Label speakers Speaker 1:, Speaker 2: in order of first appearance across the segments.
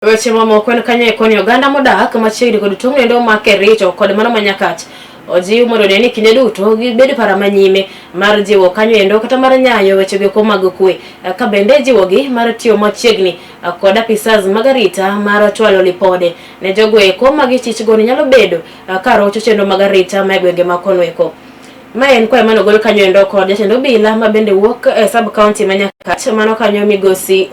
Speaker 1: Weche mamoko en kanyo e koni oganda modak machiegni kod Tong endo ma Kericho kod mano manyakach ojiw mondo ne ni kinde duto gibed para manyime mar jiwo kanyo endo kata mar nyayo weche go mag kwe ka bende jiwogi mar tiyo machiegni kod apisas mag arita mar chwalo lipode ne jogo eko mag chich goni nyalo bedo ka rocho chenro mag arita ma gwenge ma kono eko. Mae en kwa mano gol kanyo endo kod jatend bila ma bende wuok sub county manyakach mano kanyo migosi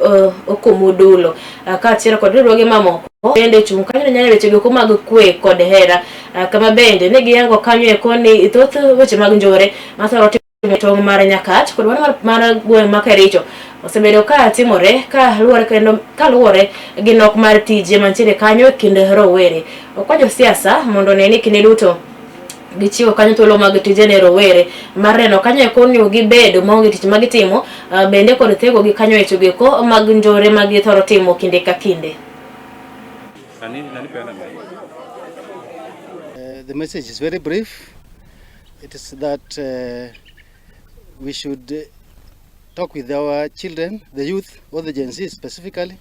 Speaker 1: okumudulo ka achiel kod riwruoge mamoko bende chung kanyo nyalo weche go mag kwe kod hera kama bende ne giyango kanyo e koni thoth weche mag njore masaro timo Tong mar Nyakach kod mar gweng' ma Kericho osebedo ka timore ka luwore gi nok mar tije mantiere kanyo kind rowere okwajo siasa mondo ne ni kinde duto gichiwo kanyo thuolo mag tije ne rowere mar neno kanyo e koni gibedo maonge tich magitimo bende kod thego gi kanyo e chugeko mag njore mag thoro timo kinde ka kinde.
Speaker 2: The message is very brief. It is that we should talk with our children, the youth, or the Gen Z specifically,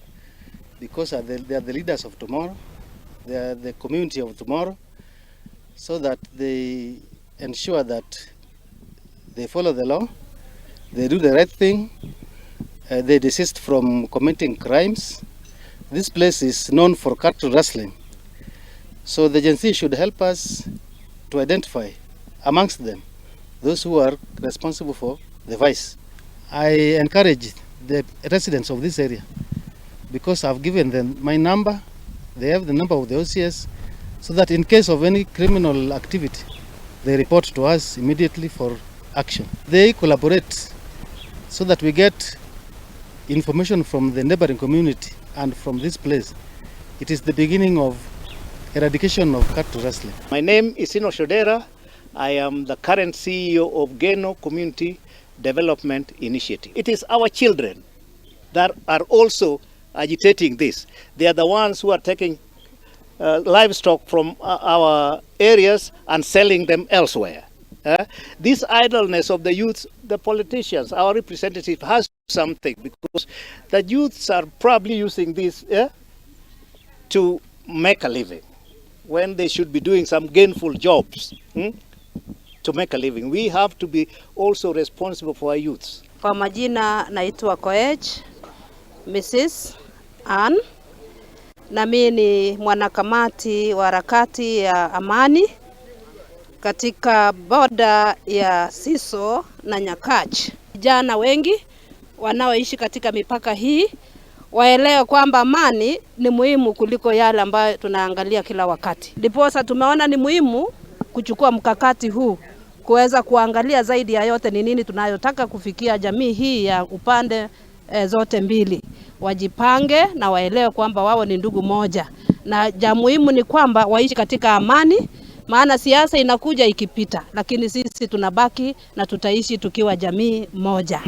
Speaker 2: because they are the leaders of tomorrow. They are the community of tomorrow, so that they ensure that they follow the law, they do the right thing, they desist from committing crimes. This place is known for cattle rustling. So the Gen Z should help us to identify amongst them those who are responsible for the vice. I encourage the residents of this area, because I've given them my number, they have the number of the OCS, so that in case of any criminal activity, they report to us immediately for action. They collaborate so that we get information from the neighboring community and from this place. It is the beginning of eradication of cattle rustling.
Speaker 3: My name is Ino Shodera. I am the current CEO of Geno Community Development Initiative. It is our children that are also agitating this. They are the ones who are taking livestock from our areas and selling them elsewhere. This idleness of the youth, the politicians, our representative has something, because the youths are probably using this to make a living when they should be doing some gainful jobs to make a living. We have to be also responsible for our youths.
Speaker 4: Kwa majina naitwa Koech Mrs. Ann, na mimi ni mwanakamati wa harakati ya amani katika boda ya Siso na Nyakach. Vijana wengi wanaoishi katika mipaka hii waelewe kwamba amani ni muhimu kuliko yale ambayo tunaangalia kila wakati. Ndiposa tumeona ni muhimu kuchukua mkakati huu kuweza kuangalia zaidi ya yote ni nini tunayotaka kufikia jamii hii ya upande zote mbili. Wajipange na waelewe kwamba wao ni ndugu moja, na jambo muhimu ni kwamba waishi katika amani, maana siasa inakuja ikipita, lakini sisi tunabaki na tutaishi tukiwa jamii moja.